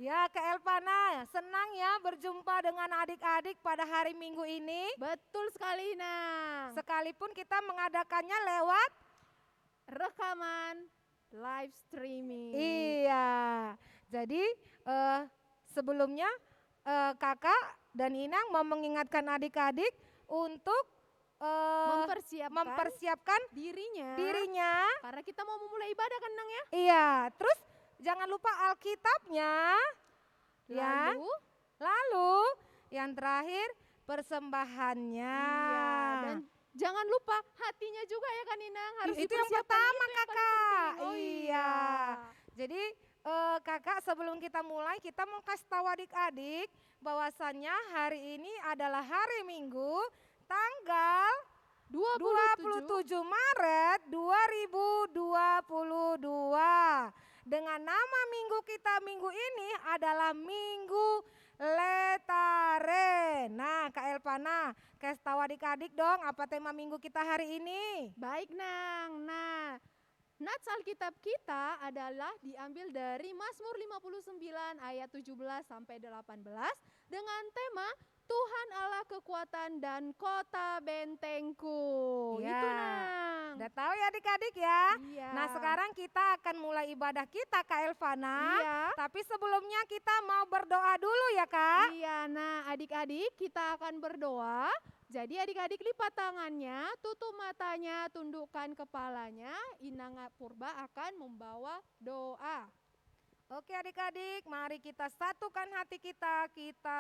Ya Kak Elvana, senang ya berjumpa dengan adik-adik pada hari Minggu ini. Betul sekali, Nang. Sekalipun kita mengadakannya lewat Rekaman live streaming. Iya. Jadi sebelumnya kakak dan Inang mau mengingatkan adik-adik untuk mempersiapkan dirinya. Karena kita mau memulai ibadah kan, Nang ya? Iya, terus jangan lupa Alkitabnya. Lalu yang terakhir persembahannya. Iya, dan jangan lupa hatinya juga ya kan Inang, harus itu yang dipersiapkan, pertama itu yang paling kakak. penting. Oh iya. Jadi kakak sebelum kita mulai kita mau kasih tahu adik-adik bahwasannya hari ini adalah hari Minggu tanggal 27 Maret 2022. Dengan nama minggu kita minggu ini adalah Minggu Letare. Nah Kak Elvana, kasih tahu adik-adik dong apa tema minggu kita hari ini. Baik Nang, nah nats Alkitab kita adalah diambil dari Mazmur 59 ayat 17 sampai 18 dengan tema Tuhan Allah kekuatan dan kota bentengku. Ya, itu Nang. Udah tahu ya adik-adik ya. Iya. Nah sekarang kita akan mulai ibadah kita Kak Elvana. Iya. Tapi sebelumnya kita mau berdoa dulu ya Kak. Iya, nah adik-adik kita akan berdoa. Jadi adik-adik lipat tangannya, tutup matanya, tundukkan kepalanya. Inang Purba akan membawa doa. Oke adik-adik, mari kita satukan hati kita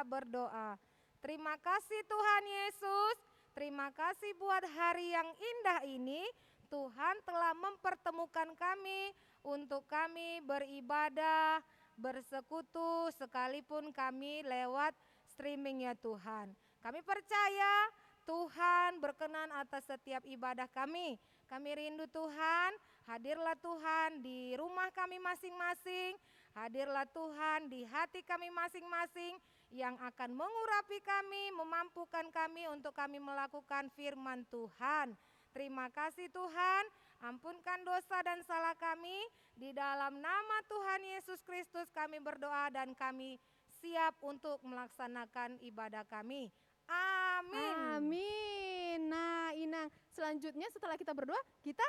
berdoa. Terima kasih Tuhan Yesus, terima kasih buat hari yang indah ini. Tuhan telah mempertemukan kami untuk kami beribadah, bersekutu sekalipun kami lewat streaming ya Tuhan. Kami percaya Tuhan berkenan atas setiap ibadah kami. Kami rindu Tuhan, hadirlah Tuhan di rumah kami masing-masing. Hadirlah Tuhan di hati kami masing-masing yang akan mengurapi kami, memampukan kami untuk kami melakukan firman Tuhan. Terima kasih Tuhan, ampunkan dosa dan salah kami. Di dalam nama Tuhan Yesus Kristus kami berdoa dan kami siap untuk melaksanakan ibadah kami. Amin. Amin. Nah Inang, selanjutnya setelah kita berdoa, kita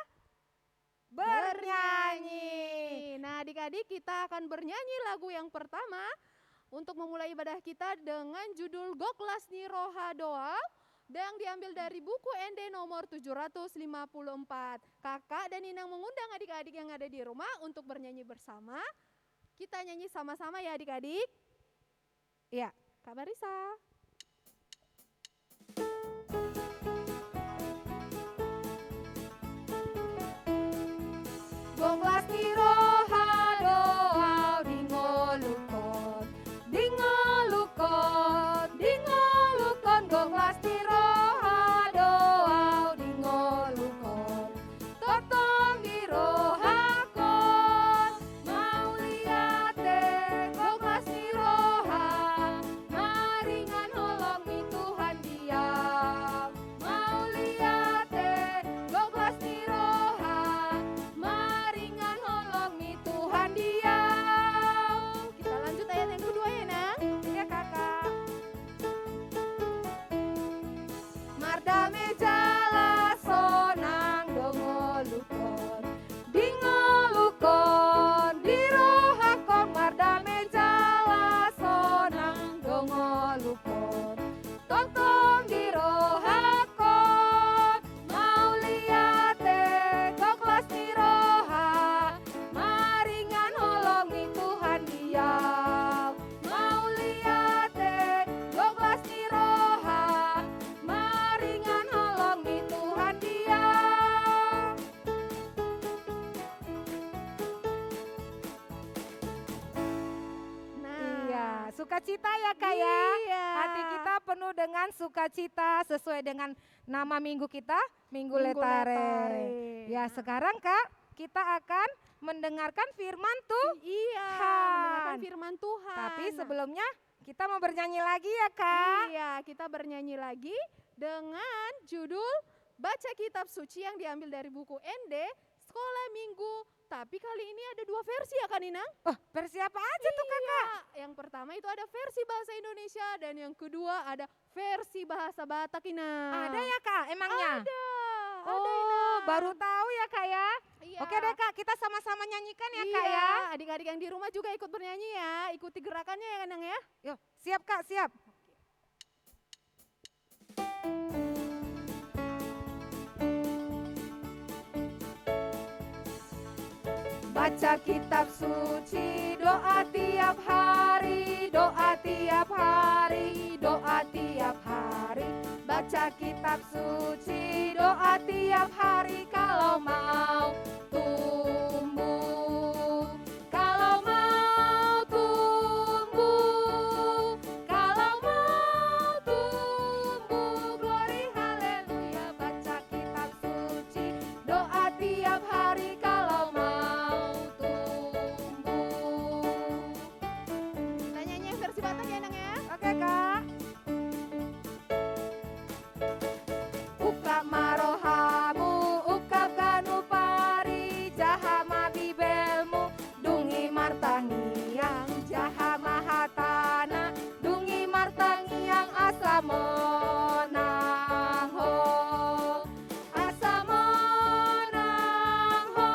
bernyanyi. Nah adik-adik kita akan bernyanyi lagu yang pertama untuk memulai ibadah kita dengan judul Goklasni Roha Doa yang diambil dari buku ND nomor 754. Kakak dan Inang mengundang adik-adik yang ada di rumah untuk bernyanyi bersama. Kita nyanyi sama-sama ya adik-adik. Iya. Kak Marisa. Goklasni roha doa dingolukon, dingolukon, dingolukon. Goklasni roha doa dingolukon, totong di rohakon. Mau lihat goklasni roha, maringan holong mi Tuhan diam. Mau lihat goklasni roha, maringan holong mi Tuhan diam. Kita lanjut ayat yang kedua ya Nang. Ya kakak. Mardame jala sonang dongolukon, dingolukon, dirohakon. Mardame jala sonang dongolukon, tongtong dirohakon. Mau lihat goklasni roha, maringan holong mi Tuhan diam. Mau lihat goklasni roha, maringan holong mi Tuhan diam. Iya, sukacita ya Kak ya. Iya. Hati kita penuh dengan sukacita sesuai dengan nama minggu kita, Minggu Letare. Ya, sekarang Kak, kita akan mendengarkan firman Tuhan. Iya, mendengarkan firman Tuhan. Tapi sebelumnya kita mau bernyanyi lagi ya Kak. Iya, kita bernyanyi lagi dengan judul Baca Kitab Suci yang diambil dari buku ND Sekolah Minggu. Tapi kali ini ada dua versi ya kan Inang? Oh, versi apa aja tuh Kakak? Yang pertama itu ada versi bahasa Indonesia dan yang kedua ada versi bahasa Batak, Inang. Ada ya Kak emangnya? Ada Oh, Inang. baru tahu ya Kak ya. Iya. Oke deh Kak, kita sama-sama nyanyikan ya Kak Iya, ya. adik-adik yang di rumah juga ikut bernyanyi ya, ikuti gerakannya ya Nang ya. Yuk, siap Kak, siap. Baca kitab suci, doa tiap hari, doa tiap hari, doa tiap hari. Baca kitab suci, doa tiap hari kalau mau tumbuh. Kalau mau tumbuh, kalau mau tumbuh, glory haleluya. Baca kitab suci, doa tiap hari kalau mau tumbuh. Kita nyanyi yang versi Batak ya Nang ya. Oke Kak. Ukap marohamu, ukap ganupari, jahama bibelmu, dungi martangiang, jahama hatana, dungi martangiang asamonang ho. Asamonang ho,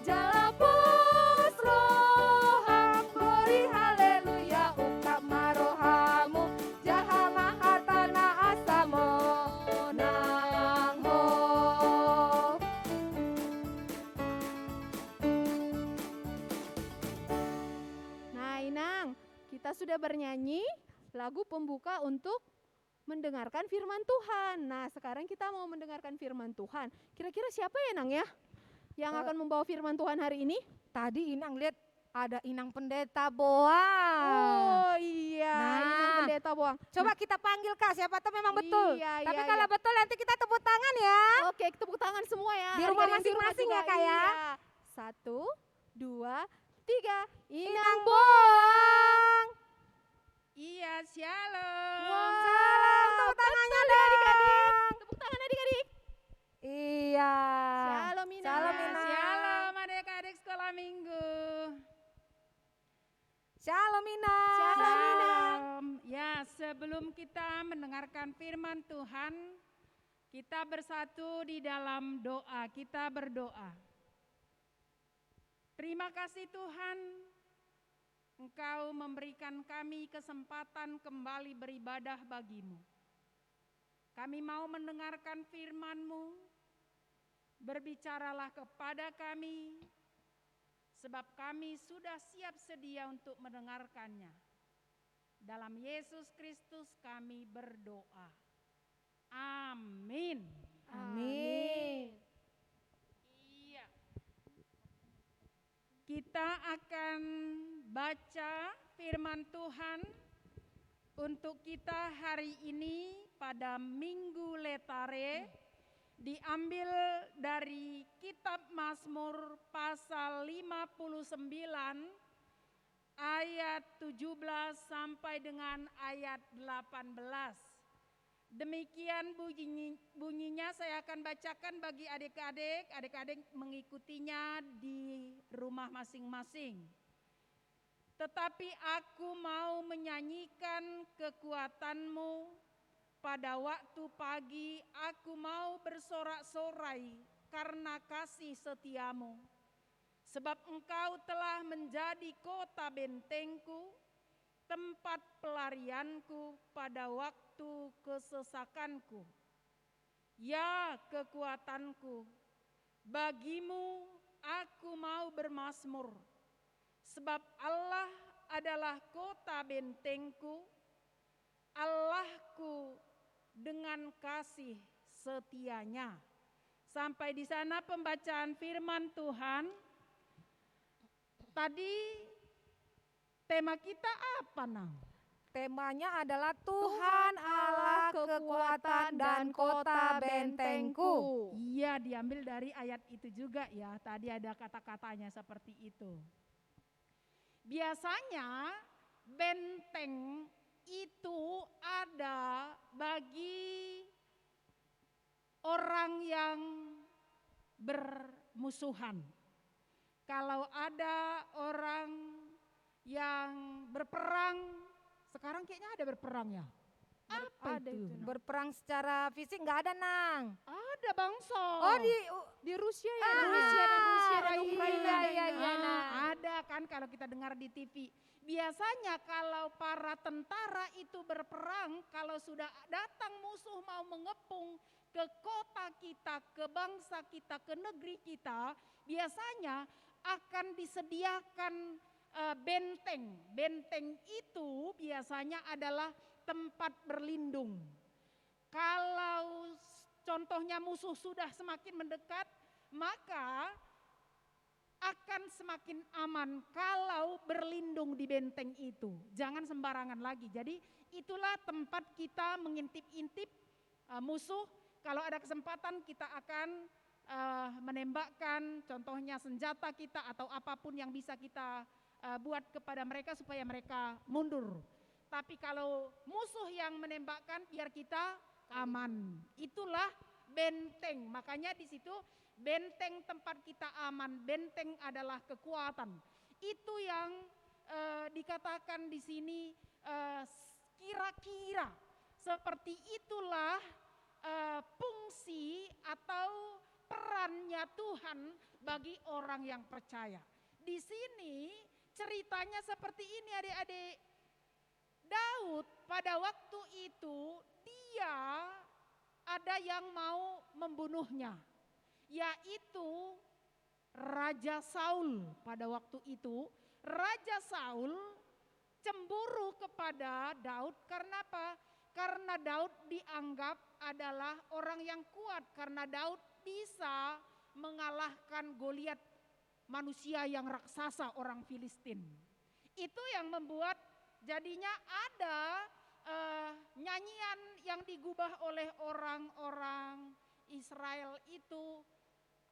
jalapus roham, glory haleluya, ukap marohamu, jahama hatana asamonang ho. Nah Inang, kita sudah bernyanyi lagu pembuka untuk mendengarkan firman Tuhan. Nah sekarang kita mau mendengarkan firman Tuhan. Kira-kira siapa ya Nang ya yang akan membawa firman Tuhan hari ini? Tadi Inang lihat ada Inang Pendeta Boang. Oh iya, Inang Nah, Pendeta Boang. Coba kita panggil Kak, siapa tahu memang betul. Iya, Tapi iya, kalau iya. betul nanti kita tepuk tangan ya. Oke, tepuk tangan semua ya. Di rumah Adik-adik yang masing-masing juga. ya, Kak, ya. Iya. 1, 2, 3. Inang Boang. Iya, shalom. Salam, tepuk tangannya dong. Tepuk tangan adik-adik. Iya. Shalom Inang. Shalom Ya, Inang. shalom adik-adik sekolah minggu. Shalom Inang. Shalom, Inang. Ya, sebelum kita mendengarkan firman Tuhan, kita bersatu di dalam doa. Kita berdoa. Terima kasih Tuhan, Engkau memberikan kami kesempatan kembali beribadah bagimu. Kami mau mendengarkan firman-Mu, berbicaralah kepada kami, sebab kami sudah siap sedia untuk mendengarkannya. Dalam Yesus Kristus kami berdoa. Amin. Amin. Iya. Kita akan baca firman Tuhan untuk kita hari ini pada Minggu Letare, diambil dari kitab Mazmur pasal 59 ayat 17 sampai dengan ayat 18. Demikian bunyinya, saya akan bacakan bagi adik-adik. Adik-adik mengikutinya di rumah masing-masing. Tetapi aku mau menyanyikan kekuatan-Mu pada waktu pagi, aku mau bersorak-sorai karena kasih setia-Mu. Sebab Engkau telah menjadi kota bentengku, tempat pelarianku pada waktu kesesakanku. Ya kekuatanku, bagimu aku mau bermazmur. Sebab Allah adalah kota bentengku, Allahku dengan kasih setianya. Sampai di sana pembacaan firman Tuhan. Tadi tema kita apa, Nang? Temanya adalah Tuhan Allah kekuatan dan kota bentengku. Iya, diambil dari ayat itu juga ya. Tadi ada kata-katanya seperti itu. Biasanya benteng itu ada bagi orang yang bermusuhan. Kalau ada orang yang berperang. Sekarang kayaknya ada berperang ya. Apa ada itu? itu, Nang. Berperang secara fisik nggak ada, Nang. Ada bangsa. Oh, Di Rusia ya, Ah, Nang. Rusia dan Rusia dan iya, Ukraina. iya, iya, Nang. Ada kan kalau kita dengar di TV. Biasanya kalau para tentara itu berperang, kalau sudah datang musuh mau mengepung ke kota kita, ke bangsa kita, ke negeri kita, biasanya akan disediakan benteng. Benteng itu biasanya adalah tempat berlindung. Kalau contohnya musuh sudah semakin mendekat, maka akan semakin aman kalau berlindung di benteng itu. Jangan sembarangan lagi. Jadi itulah tempat kita mengintip-intip musuh. Kalau ada kesempatan kita akan menembakkan contohnya senjata kita atau apapun yang bisa kita buat kepada mereka supaya mereka mundur. Tapi kalau musuh yang menembakkan biar kita aman. Itulah benteng. Makanya di situ benteng tempat kita aman, benteng adalah kekuatan. Itu yang dikatakan di sini kira-kira seperti itulah fungsi atau perannya Tuhan bagi orang yang percaya. Di sini ceritanya seperti ini adik-adik. Daud pada waktu itu dia ada yang mau membunuhnya. Yaitu Raja Saul. Pada waktu itu Raja Saul cemburu kepada Daud karena apa? Karena Daud dianggap adalah orang yang kuat. Karena Daud bisa mengalahkan Goliat, manusia yang raksasa orang Filistin. Itu yang membuat jadinya ada nyanyian yang digubah oleh orang-orang Israel itu.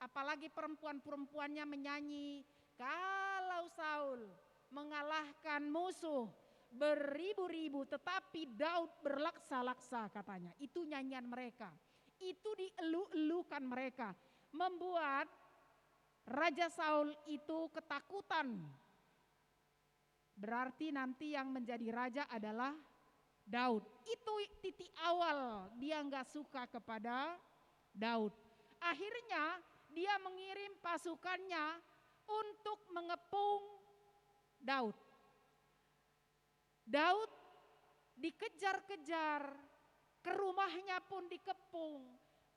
Apalagi perempuan-perempuannya menyanyi, kalau Saul mengalahkan musuh beribu-ribu tetapi Daud berlaksa-laksa katanya. Itu nyanyian mereka. Itu dielu-elukan mereka. Membuat Raja Saul itu ketakutan. Berarti nanti yang menjadi raja adalah Daud. Itu titik awal dia gak suka kepada Daud. Akhirnya dia mengirim pasukannya untuk mengepung Daud. Daud dikejar-kejar, ke rumahnya pun dikepung.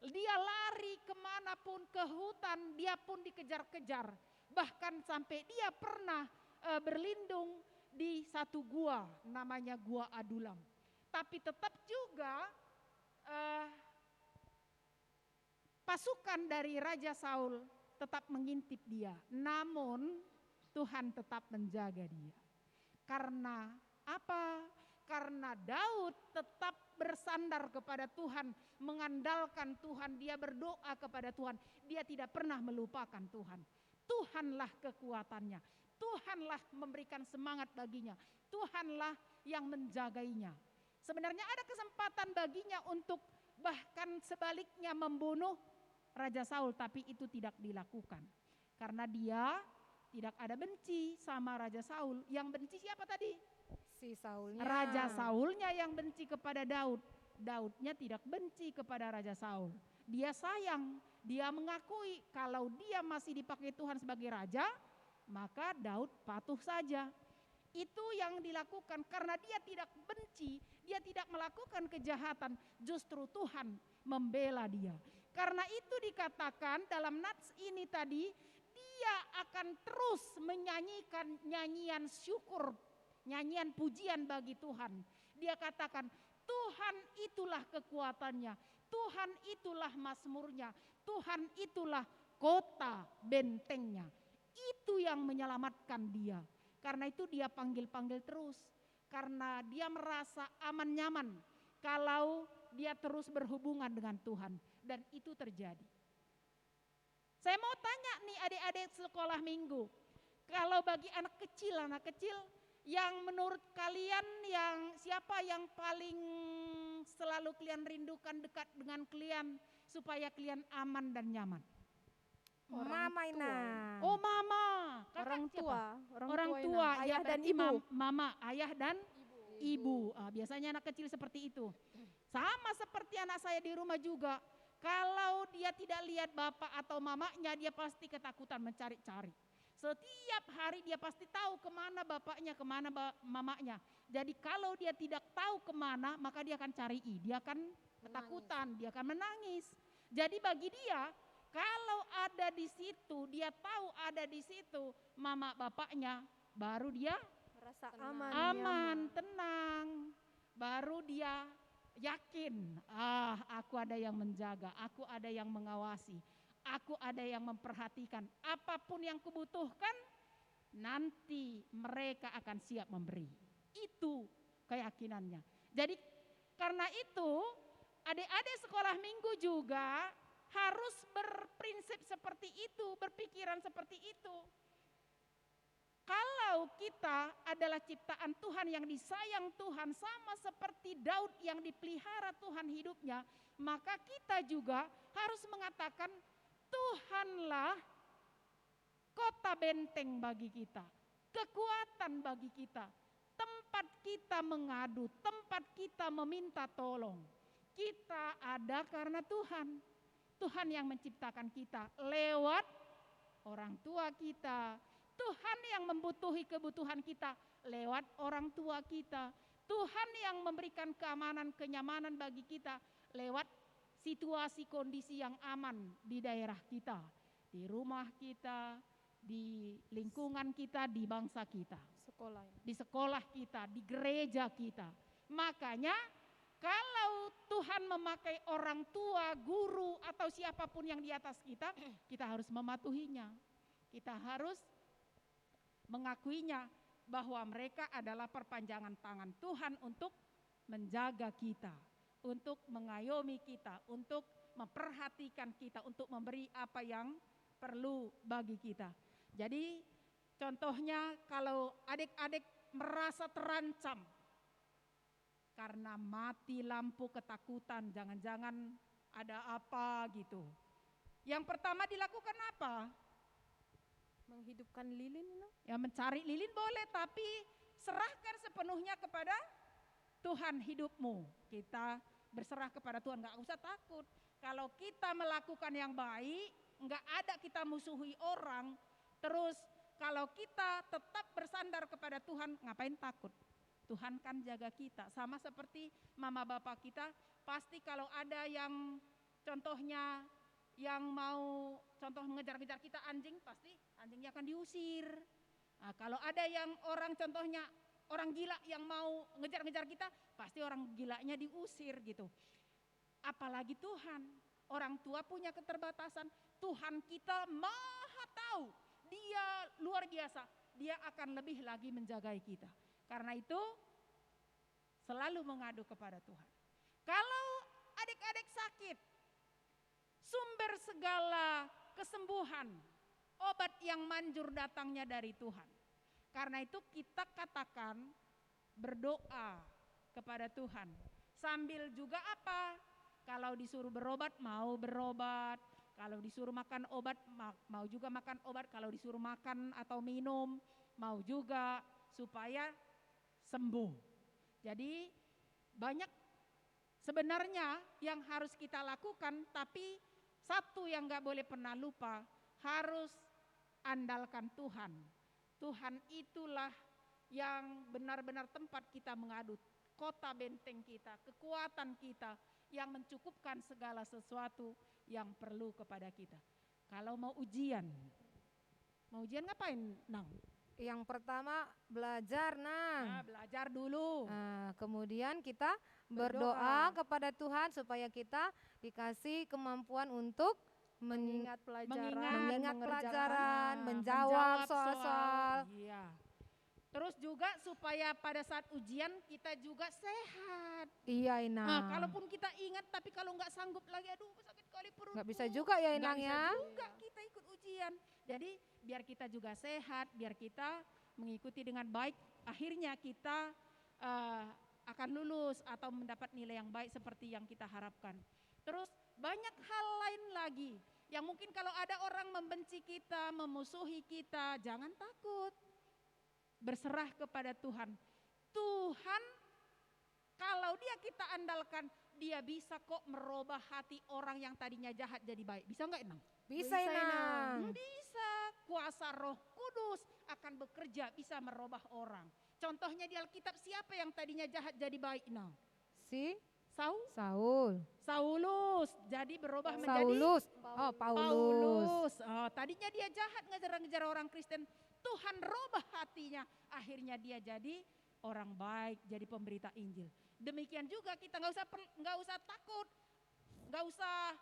Dia lari kemanapun, ke hutan dia pun dikejar-kejar. Bahkan sampai dia pernah berlindung di satu gua, namanya Gua Adulam. Tapi tetap juga pasukan dari Raja Saul tetap mengintip dia. Namun Tuhan tetap menjaga dia. Karena apa? Karena Daud tetap bersandar kepada Tuhan, mengandalkan Tuhan, dia berdoa kepada Tuhan. Dia tidak pernah melupakan Tuhan. Tuhanlah kekuatannya. Tuhanlah memberikan semangat baginya. Tuhanlah yang menjagainya. Sebenarnya ada kesempatan baginya untuk bahkan sebaliknya membunuh Raja Saul, tapi itu tidak dilakukan. Karena dia tidak ada benci sama Raja Saul. Yang benci siapa tadi? Si Saulnya. Raja Saulnya yang benci kepada Daud. Daudnya tidak benci kepada Raja Saul. Dia sayang, dia mengakui kalau dia masih dipakai Tuhan sebagai raja, maka Daud patuh saja. Itu yang dilakukan karena dia tidak benci, dia tidak melakukan kejahatan, justru Tuhan membela dia. Karena itu dikatakan dalam nats ini tadi, dia akan terus menyanyikan nyanyian syukur, nyanyian pujian bagi Tuhan. Dia katakan, Tuhan itulah kekuatannya, Tuhan itulah mazmurnya, Tuhan itulah kota bentengnya. Itu yang menyelamatkan dia. Karena itu dia panggil-panggil terus. Karena dia merasa aman nyaman kalau dia terus berhubungan dengan Tuhan. Dan itu terjadi. Saya mau tanya nih adik-adik sekolah minggu. Kalau bagi anak kecil yang menurut kalian siapa yang paling selalu kalian rindukan dekat dengan kalian supaya kalian aman dan nyaman? Mama Ina. Oh mama, kakak Orang siapa? tua, Orang Ina. tua, ya Ayah dan berarti ibu. mama, ayah dan ibu. Biasanya anak kecil seperti itu. Sama seperti anak saya di rumah juga. Kalau dia tidak lihat bapak atau mamanya, dia pasti ketakutan mencari-cari. Setiap hari dia pasti tahu kemana bapaknya, kemana mamanya. Jadi kalau dia tidak tahu kemana, maka dia akan cari. Dia akan ketakutan, dia akan menangis. Jadi bagi dia, kalau ada di situ, dia tahu ada di situ mama bapaknya, baru dia Merasa Tenang. aman, aman, nyaman. tenang. Baru dia yakin, aku ada yang menjaga, aku ada yang mengawasi, aku ada yang memperhatikan. Apapun yang kubutuhkan, nanti mereka akan siap memberi. Itu keyakinannya. Jadi karena itu, adik-adik sekolah minggu juga harus berprinsip seperti itu, berpikiran seperti itu. Kalau kita adalah ciptaan Tuhan yang disayang Tuhan, sama seperti Daud yang dipelihara Tuhan hidupnya, maka kita juga harus mengatakan Tuhanlah kota benteng bagi kita, kekuatan bagi kita, tempat kita mengadu, tempat kita meminta tolong. Kita ada karena Tuhan. Tuhan yang menciptakan kita lewat orang tua kita. Tuhan yang membutuhi kebutuhan kita lewat orang tua kita. Tuhan yang memberikan keamanan, kenyamanan bagi kita lewat situasi kondisi yang aman di daerah kita, di rumah kita, di lingkungan kita, di bangsa kita, Sekolah ini. di sekolah kita, di gereja kita. Makanya kalau Tuhan memakai orang tua, guru atau siapapun yang di atas kita, kita harus mematuhinya. Kita harus mengakuinya bahwa mereka adalah perpanjangan tangan Tuhan untuk menjaga kita, untuk mengayomi kita, untuk memperhatikan kita, untuk memberi apa yang perlu bagi kita. Jadi contohnya kalau adik-adik merasa terancam karena mati lampu ketakutan, jangan-jangan ada apa gitu. Yang pertama dilakukan apa? Menghidupkan lilin, Ina. Ya mencari lilin boleh, tapi serahkan sepenuhnya kepada Tuhan hidupmu. Kita berserah kepada Tuhan, gak usah takut. Kalau kita melakukan yang baik, gak ada kita musuhi orang. Terus kalau kita tetap bersandar kepada Tuhan, ngapain takut? Tuhan kan jaga kita. Sama seperti mama bapak kita, pasti kalau ada yang contohnya yang mau contoh mengejar-ngejar kita anjing, pasti anjingnya akan diusir. Nah, kalau ada yang orang contohnya orang gila yang mau ngejar-ngejar kita, pasti orang gilanya diusir gitu. Apalagi Tuhan, orang tua punya keterbatasan. Tuhan kita maha tahu, dia luar biasa, dia akan lebih lagi menjagai kita. Karena itu selalu mengadu kepada Tuhan. Kalau adik-adik sakit, sumber segala kesembuhan, obat yang manjur datangnya dari Tuhan. Karena itu kita katakan berdoa kepada Tuhan. Sambil juga apa? Kalau disuruh berobat, mau berobat. Kalau disuruh makan obat, mau juga makan obat. Kalau disuruh makan atau minum, mau juga supaya sembuh. Jadi banyak sebenarnya yang harus kita lakukan, tapi satu yang gak boleh pernah lupa, harus andalkan Tuhan. Tuhan itulah yang benar-benar tempat kita mengadu, kota benteng kita, kekuatan kita yang mencukupkan segala sesuatu yang perlu kepada kita. Kalau mau ujian ngapain, Nang? Yang pertama belajar, Nang. Belajar dulu. Kemudian kita berdoa kepada Tuhan supaya kita dikasih kemampuan untuk Mengingat pelajaran, mengingat mengerjakan. pelajaran, menjawab soal-soal. Iya. Terus juga supaya pada saat ujian kita juga sehat. Iya, Inang. Nah, kalaupun kita ingat tapi kalau nggak sanggup lagi, aduh sakit kali perut. Nggak bisa juga ya, Inang Nggak ya. bisa juga kita ikut ujian. Jadi biar kita juga sehat, biar kita mengikuti dengan baik, akhirnya kita akan lulus atau mendapat nilai yang baik seperti yang kita harapkan. Terus banyak hal lain lagi Yang mungkin kalau ada orang membenci kita, memusuhi kita, jangan takut. Berserah kepada Tuhan. Tuhan kalau dia kita andalkan, dia bisa kok merubah hati orang yang tadinya jahat jadi baik. Bisa enggak Inang? Bisa Bisa, Inang. Bisa. Kuasa Roh Kudus akan bekerja bisa merubah orang. Contohnya di Alkitab, siapa yang tadinya jahat jadi baik Inang? Si Saulus Saul. jadi berubah menjadi Saulus. Oh, Paulus. Oh, tadinya dia jahat ngejar-ngejar orang Kristen. Tuhan rubah hatinya. Akhirnya dia jadi orang baik, jadi pemberita Injil. Demikian juga kita nggak usah takut, nggak usah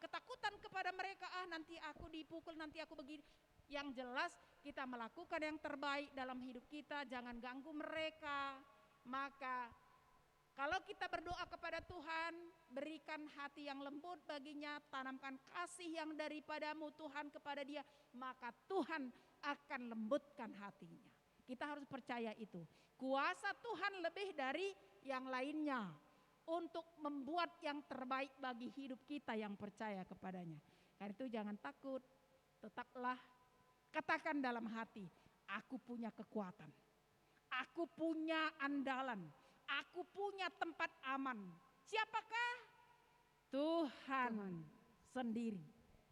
ketakutan kepada mereka. Nanti aku dipukul, nanti aku begini. Yang jelas kita melakukan yang terbaik dalam hidup kita. Jangan ganggu mereka. Maka kalau kita berdoa kepada Tuhan, berikan hati yang lembut baginya, tanamkan kasih yang daripadamu Tuhan kepada dia, maka Tuhan akan lembutkan hatinya. Kita harus percaya itu. Kuasa Tuhan lebih dari yang lainnya untuk membuat yang terbaik bagi hidup kita yang percaya kepadanya. Karena itu jangan takut, tetaplah katakan dalam hati, aku punya kekuatan, aku punya andalan, aku punya tempat aman. Siapakah? Tuhan sendiri.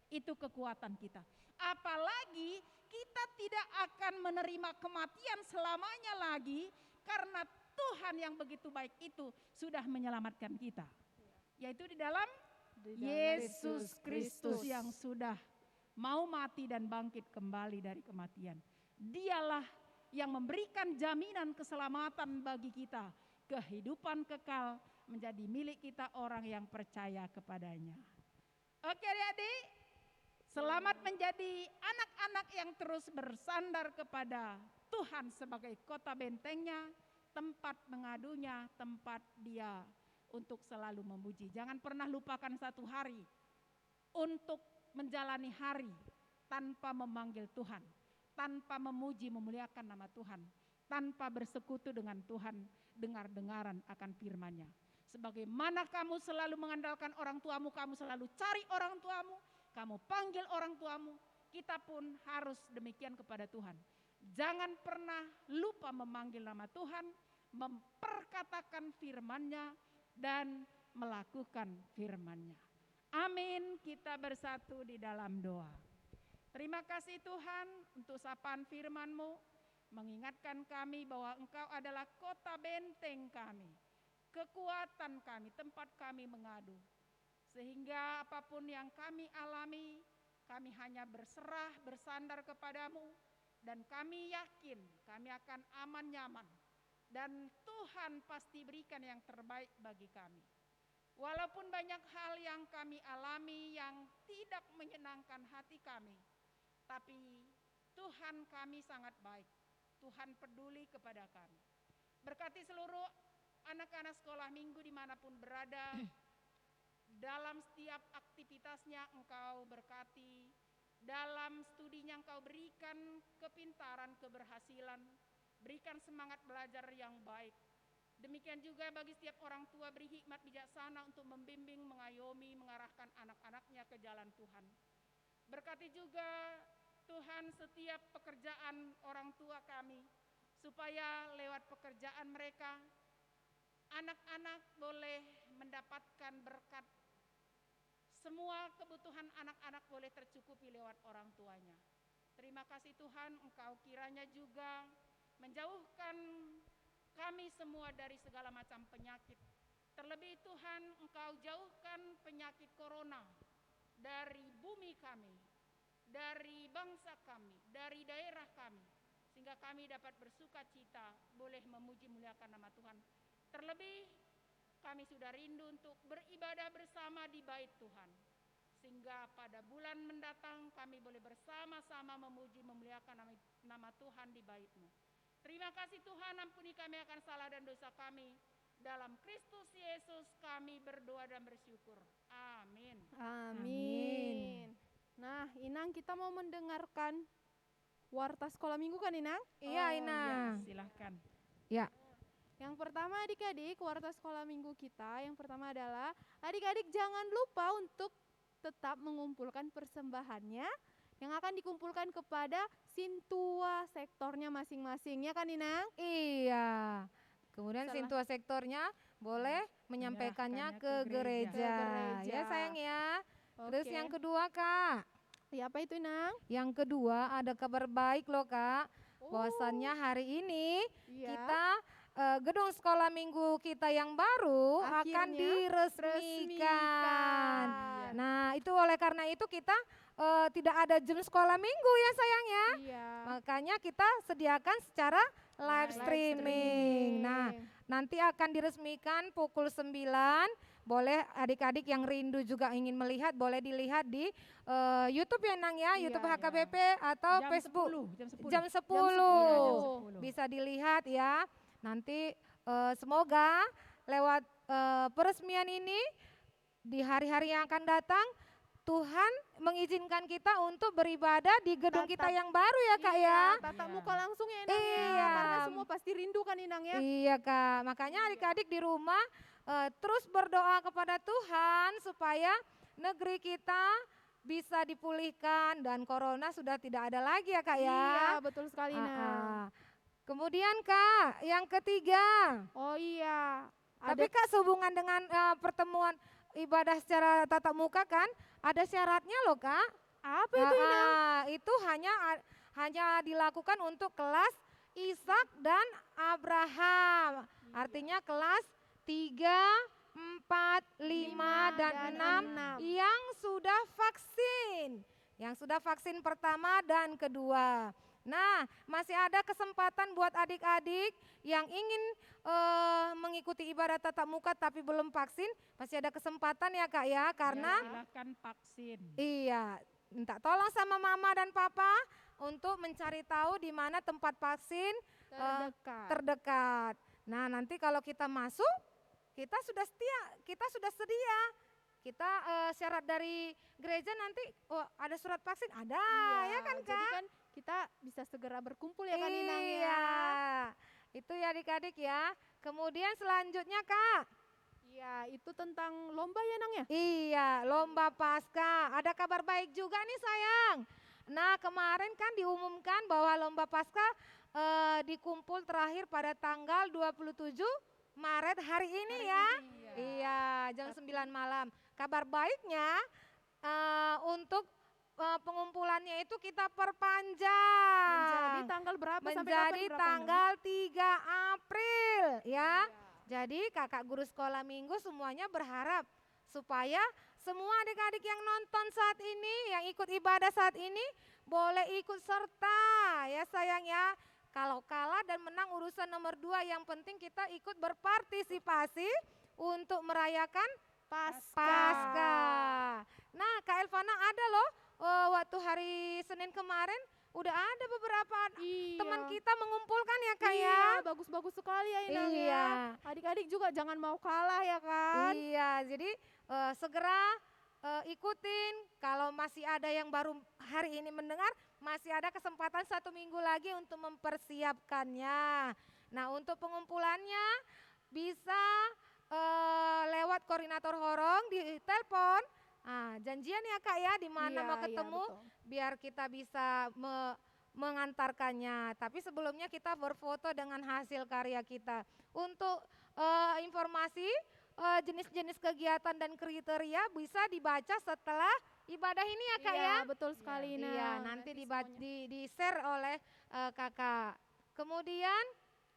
Itu kekuatan kita. Apalagi kita tidak akan menerima kematian selamanya lagi karena Tuhan yang begitu baik itu sudah menyelamatkan kita. Yaitu di dalam Yesus Kristus yang sudah mau mati dan bangkit kembali dari kematian. Dialah yang memberikan jaminan keselamatan bagi kita. Kehidupan kekal menjadi milik kita orang yang percaya kepadanya. Oke adik-adik, selamat menjadi anak-anak yang terus bersandar kepada Tuhan sebagai kota bentengnya, tempat mengadunya, tempat dia untuk selalu memuji. Jangan pernah lupakan satu hari untuk menjalani hari tanpa memanggil Tuhan, tanpa memuji memuliakan nama Tuhan, tanpa bersekutu dengan Tuhan, dengar-dengaran akan firman-Nya. Sebagaimana kamu selalu mengandalkan orang tuamu, kamu selalu cari orang tuamu, kamu panggil orang tuamu, kita pun harus demikian kepada Tuhan. Jangan pernah lupa memanggil nama Tuhan, memperkatakan firman-Nya, dan melakukan firman-Nya. Amin, kita bersatu di dalam doa. Terima kasih Tuhan untuk sapaan firman-Mu, mengingatkan kami bahwa Engkau adalah kota benteng kami, kekuatan kami, tempat kami mengadu. Sehingga apapun yang kami alami, kami hanya berserah, bersandar kepadamu, dan kami yakin kami akan aman nyaman. Dan Tuhan pasti berikan yang terbaik bagi kami. Walaupun banyak hal yang kami alami yang tidak menyenangkan hati kami, tapi Tuhan kami sangat baik. Tuhan peduli kepada kami. Berkati seluruh anak-anak sekolah minggu dimanapun berada, dalam setiap aktivitasnya Engkau berkati, dalam studinya Engkau berikan kepintaran, keberhasilan, berikan semangat belajar yang baik. Demikian juga bagi setiap orang tua, beri hikmat bijaksana untuk membimbing, mengayomi, mengarahkan anak-anaknya ke jalan Tuhan. Berkati juga Tuhan setiap pekerjaan orang tua kami, supaya lewat pekerjaan mereka, anak-anak boleh mendapatkan berkat. Semua kebutuhan anak-anak boleh tercukupi lewat orang tuanya. Terima kasih Tuhan, Engkau kiranya juga menjauhkan kami semua dari segala macam penyakit. Terlebih Tuhan, Engkau jauhkan penyakit corona dari bumi kami, dari bangsa kami, dari daerah kami, sehingga kami dapat bersuka cita, boleh memuji muliakan nama Tuhan. Terlebih kami sudah rindu untuk beribadah bersama di bait Tuhan, sehingga pada bulan mendatang kami boleh bersama-sama memuji memuliakan nama Tuhan di bait-Mu. Terima kasih Tuhan, ampuni kami akan salah dan dosa kami. Dalam Kristus Yesus kami berdoa dan bersyukur. Amin. Amin. Nah, Inang, kita mau mendengarkan warta sekolah minggu kan, Inang? Iya, Inang. Ya, silahkan. Ya. Yang pertama adik-adik, warta sekolah minggu kita yang pertama adalah adik-adik jangan lupa untuk tetap mengumpulkan persembahannya yang akan dikumpulkan kepada sintua sektornya masing-masing, ya kan Inang? Iya. Kemudian Setelah- sintua sektornya boleh menyampaikannya ke gereja. Ke gereja. Ya sayang ya. Terus Oke. yang kedua Kak, Ya, apa itu Inang? yang kedua ada kabar baik loh Kak. Bahwasannya hari ini Iya. kita gedung sekolah minggu kita yang baru akan Akhirnya diresmikan. resmikan. Nah itu oleh karena itu kita tidak ada jam sekolah minggu ya sayang ya. Iya. Makanya kita sediakan secara live streaming. Nah, nanti akan diresmikan pukul 9. Boleh adik-adik yang rindu juga ingin melihat, boleh dilihat di YouTube ya Nang ya, Iya, YouTube iya. HKBP atau Jam Facebook. 10, Jam 10. Iya, jam 10. Bisa dilihat ya. Nanti semoga lewat peresmian ini di hari-hari yang akan datang Tuhan mengizinkan kita untuk beribadah di gedung kita yang baru ya Kak ya. Tatap Iya. muka langsung ya Inang ya. Iya. Karena semua pasti rindu kan Inang ya. Iya Kak, makanya adik-adik di rumah terus berdoa kepada Tuhan supaya negeri kita bisa dipulihkan dan corona sudah tidak ada lagi ya Kak ya. Iya, betul sekali Inang. Kemudian Kak, yang ketiga. Oh iya. Tapi Kak sehubungan dengan pertemuan ibadah secara tatap muka kan ada syaratnya loh Kak. Apa itu Inang? Itu hanya dilakukan untuk kelas Ishak dan Abraham. Artinya kelas 3, 4, 5, dan 6 yang sudah vaksin. Yang sudah vaksin pertama dan kedua. Nah, masih ada kesempatan buat adik-adik yang ingin mengikuti ibadah tatap muka tapi belum vaksin, masih ada kesempatan ya Kak ya, karena silakan vaksin. iya, minta tolong sama mama dan papa untuk mencari tahu di mana tempat vaksin terdekat. Nah, nanti kalau kita masuk, kita sudah sedia. Kita syarat dari gereja nanti ada surat vaksin, ada ya kan Kak? Jadi kan kita bisa segera berkumpul ya kan Inang ya. Iya, itu ya adik-adik ya. Kemudian selanjutnya Kak. Iya, itu tentang lomba ya Nang ya? Iya, lomba Paskah. Ada kabar baik juga nih sayang. Nah kemarin kan diumumkan bahwa lomba Paskah dikumpul terakhir pada tanggal 27 Maret hari ini ya. Iya, jam 9 malam. Kabar baiknya untuk pengumpulannya itu kita perpanjang. Menjadi tanggal berapa sampai kapan Menjadi berapa, tanggal 3 April ya. Jadi kakak guru sekolah minggu semuanya berharap supaya semua adik-adik yang nonton saat ini, yang ikut ibadah saat ini boleh ikut serta ya sayang ya. Kalau kalah dan menang urusan nomor 2, yang penting kita ikut berpartisipasi untuk merayakan Paskah. Nah Kak Elvana ada loh waktu hari Senin kemarin udah ada beberapa teman kita mengumpulkan ya Kak ya. Iya, bagus-bagus sekali ya Inang Iya. ya. Adik-adik juga jangan mau kalah ya kan. Iya, jadi segera ikutin. Kalau masih ada yang baru hari ini mendengar, masih ada kesempatan 1 minggu lagi untuk mempersiapkannya. Nah untuk pengumpulannya bisa lewat koordinator horong di telepon. Janjian ya Kak ya, di mana mau ketemu biar kita bisa mengantarkannya. Tapi sebelumnya kita berfoto dengan hasil karya kita. Untuk informasi jenis-jenis kegiatan dan kriteria bisa dibaca setelah ibadah ini ya Kak ya. Iya, betul sekali Inang. Iya, nanti di-share oleh kakak. Kemudian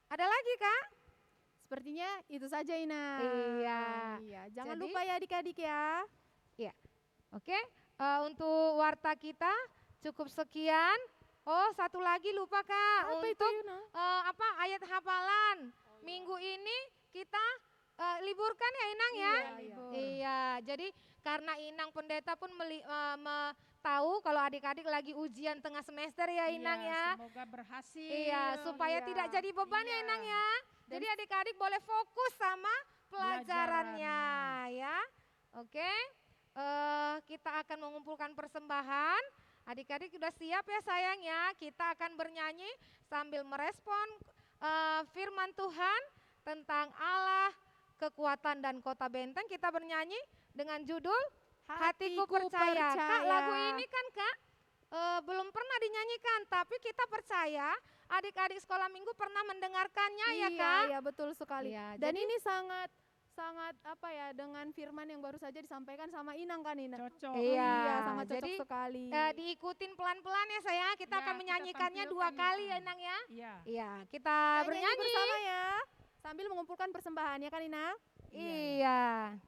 ada lagi Kak? Sepertinya itu saja Inang. Iya. Jangan Jadi- lupa ya adik-adik ya. Oke, untuk warta kita cukup sekian. Oh, satu lagi lupa Kak, Apa itu untuk Inang? ayat hafalan. Minggu ini kita liburkan ya Inang ya. libur. Iya, jadi karena Inang pendeta pun tahu kalau adik-adik lagi ujian tengah semester ya Inang ya. Semoga berhasil. Iya, supaya tidak jadi beban ya Inang ya. Jadi adik-adik boleh fokus sama pelajarannya ya. Oke, kita akan mengumpulkan persembahan. Adik-adik sudah siap ya sayang ya. Kita akan bernyanyi sambil merespon firman Tuhan tentang Allah, kekuatan dan kota benteng. Kita bernyanyi dengan judul Hatiku percaya. Kak, lagu ini kan Kak belum pernah dinyanyikan, tapi kita percaya adik-adik sekolah minggu pernah mendengarkannya ya Kak. Iya, betul sekali. Iya, Dan jadi- ini sangat apa ya, dengan firman yang baru saja disampaikan sama Inang kan Ina? Cocok. Iya, sangat cocok jadi, sekali. Diikutin pelan-pelan ya sayang, kita Ya, akan kita menyanyikannya tampilkan 2 kali ya. ya Inang ya. Iya. Iya, kita Kita nyanyi bernyanyi. bersama ya, sambil mengumpulkan persembahan ya kan Ina? Iya.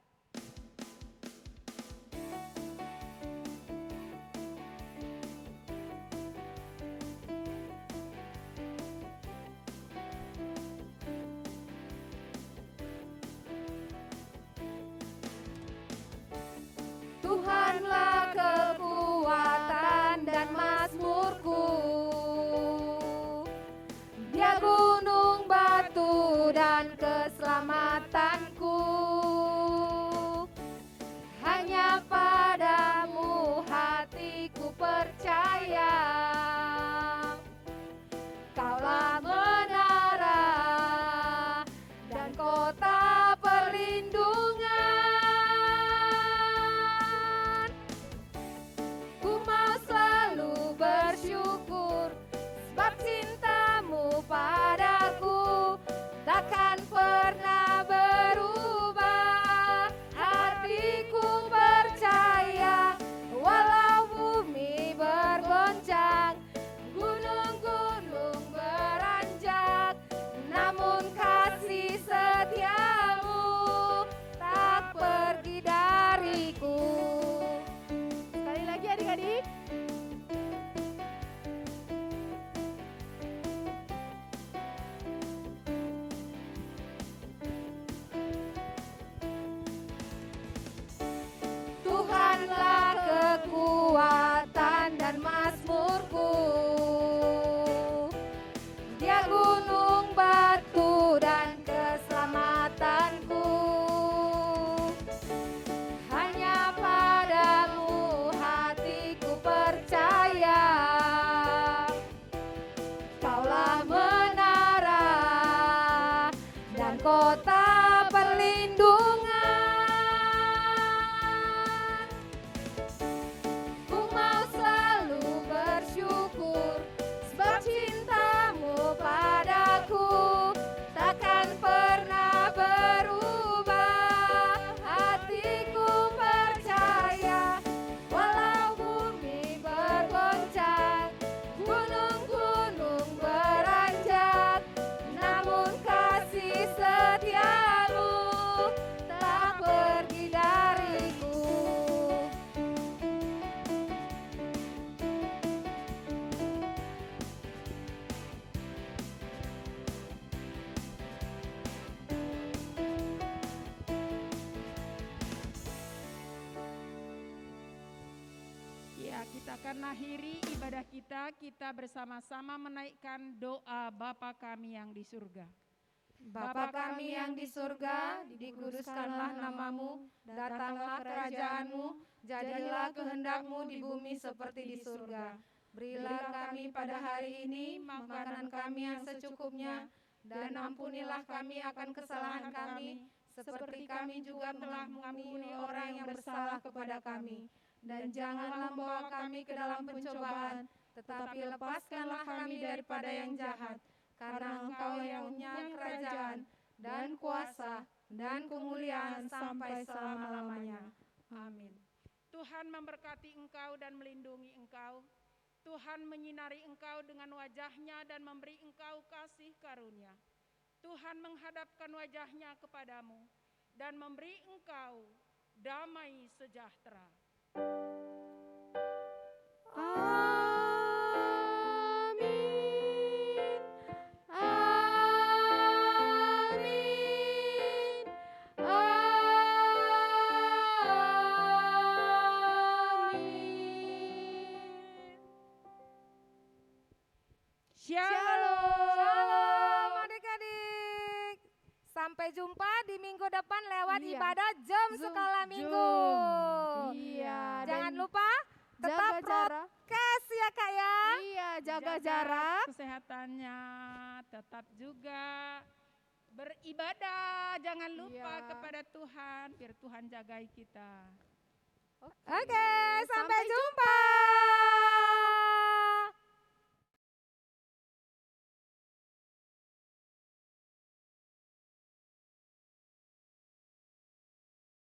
Tuhanlah kekuatan dan mazmurku, Dia gunung batu dan keselamatanku. Hanya padamu hatiku percaya, Kaulah menara dan kota perlindungan. Ku mau selalu bersyukur sebab cintamu padaku takkan pernah berubah. Hatiku percaya walau bumi bergoncang, gunung-gunung beranjak, namun kasih setiamu tak pergi dariku. Sekali lagi adik-adik. Tuhanlah kekuatan dan mazmurku, Dia gunung batu dan keselamatanku. Hanya padamu hatiku percaya, Kaulah menara dan kota perlindungan. Ku mau selalu bersyukur sebab cintamu padaku takkan pernah berubah. Hatiku percaya walau bumi bergoncang, gunung-gunung beranjak, namun kasih setiamu tak pergi dariku. Ya, kita akan akhiri ibadah kita bersama-sama menaikkan doa Bapa kami yang di surga. Bapa kami yang di surga, dikuduskanlah namamu, datanglah kerajaanmu, jadilah kehendakmu di bumi seperti di surga. Berilah kami pada hari ini makanan kami yang secukupnya, dan ampunilah kami akan kesalahan kami, seperti kami juga telah mengampuni orang yang bersalah kepada kami. Dan janganlah membawa kami ke dalam pencobaan, tetapi lepaskanlah kami daripada yang jahat. Karena Engkau yang punya kerajaan dan kuasa dan kemuliaan sampai selama-lamanya. Amin. Tuhan memberkati engkau dan melindungi engkau. Tuhan menyinari engkau dengan wajahnya dan memberi engkau kasih karunia. Tuhan menghadapkan wajahnya kepadamu dan memberi engkau damai sejahtera. Amin. Amin. Amin. Shalom adik-adik. Sampai jumpa di minggu depan lewat Iya. ibadah jam Zoom. sekolah minggu. Iya, Jangan dan lupa tetap jaga jarak. prokes ya Kak ya. Iya, jaga jarak. Kesehatannya, tetap juga beribadah. Jangan lupa Iya. kepada Tuhan, biar Tuhan jagai kita. Oke, sampai jumpa.